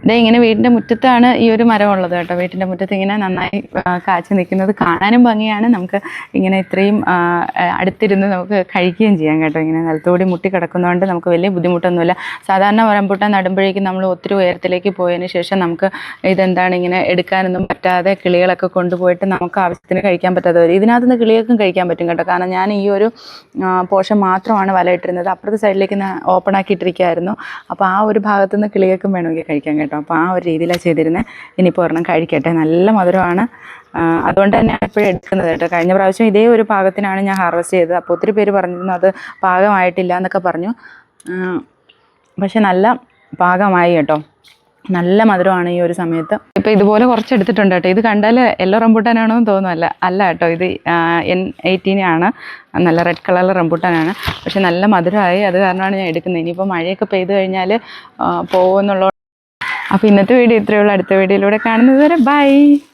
ഇത് ഇങ്ങനെ വീടിൻ്റെ മുറ്റത്താണ് ഈ ഒരു മരം ഉള്ളത് കേട്ടോ. വീട്ടിൻ്റെ മുറ്റത്ത് ഇങ്ങനെ നന്നായി കാച്ചു നിൽക്കുന്നത് കാണാനും ഭംഗിയാണ്. നമുക്ക് ഇങ്ങനെ ഇത്രയും അടുത്തിരുന്ന് നമുക്ക് കഴിക്കുകയും ചെയ്യാം കേട്ടോ. ഇങ്ങനെ നിലത്തുകൂടി മുട്ടി കിടക്കുന്നതുകൊണ്ട് നമുക്ക് വലിയ ബുദ്ധിമുട്ടൊന്നുമില്ല. സാധാരണ റംബൂട്ടാൻ നടുമ്പോഴേക്കും നമ്മൾ ഒത്തിരി ഉയരത്തിലേക്ക് പോയതിന് ശേഷം നമുക്ക് ഇതെന്താണ് ഇങ്ങനെ എടുക്കാനൊന്നും പറ്റാതെ കിളികളൊക്കെ കൊണ്ടുപോയിട്ട് നമുക്ക് ആവശ്യത്തിന് കഴിക്കാൻ പറ്റാതെ വരും. ഇതിനകത്തുനിന്ന് കിളികൾക്കും കഴിക്കാൻ പറ്റും കേട്ടോ. കാരണം ഞാൻ ഈ ഒരു പോർഷൻ മാത്രമാണ് വലയിട്ടിരുന്നത്. അപ്പുറത്തെ സൈഡിലേക്ക് ഓപ്പൺ ആക്കിയിട്ടിരിക്കുകയായിരുന്നു. അപ്പോൾ ആ ഒരു ഭാഗത്തുനിന്ന് കിളികൾക്കും വേണമെങ്കിൽ കഴിക്കാം കേട്ടോ. അപ്പോൾ ആ ഒരു രീതിയിലാണ് ചെയ്തിരുന്നത്. ഇനിയിപ്പോൾ ഒരെണ്ണം കഴിക്കട്ടെ. നല്ല മധുരമാണ്. അതുകൊണ്ട് തന്നെയാണ് എപ്പോഴും എടുക്കുന്നത് കേട്ടോ. കഴിഞ്ഞ പ്രാവശ്യം ഇതേ ഒരു പാകത്തിനാണ് ഞാൻ ഹാർവെസ്റ്റ് ചെയ്തത്. അപ്പോൾ ഒത്തിരി പേര് പറഞ്ഞിരുന്നു അത് പാകമായിട്ടില്ല എന്നൊക്കെ പറഞ്ഞു. പക്ഷെ നല്ല പാകമായി കേട്ടോ. നല്ല മധുരമാണ് ഈ ഒരു സമയത്ത്. ഇപ്പോൾ ഇതുപോലെ കുറച്ച് എടുത്തിട്ടുണ്ട് കേട്ടോ. ഇത് കണ്ടാൽ യെല്ലോ റംബൂട്ടാനാണോ എന്ന് തോന്നുമല്ല. അല്ല കേട്ടോ, ഇത് N18 ആണ്. നല്ല റെഡ് കളർ റംബൂട്ടാനാണ്. പക്ഷെ നല്ല മധുരമായി. അത് കാരണമാണ് ഞാൻ എടുക്കുന്നത്. ഇനിയിപ്പോൾ മഴയൊക്കെ പെയ്ത് കഴിഞ്ഞാൽ പോകുമെന്നുള്ള. അപ്പോൾ ഇന്നത്തെ വീഡിയോ ഇത്രയേ ഉള്ളൂ. അടുത്ത വീഡിയോയിലൂടെ കാണുന്നത് വരെ ബൈ.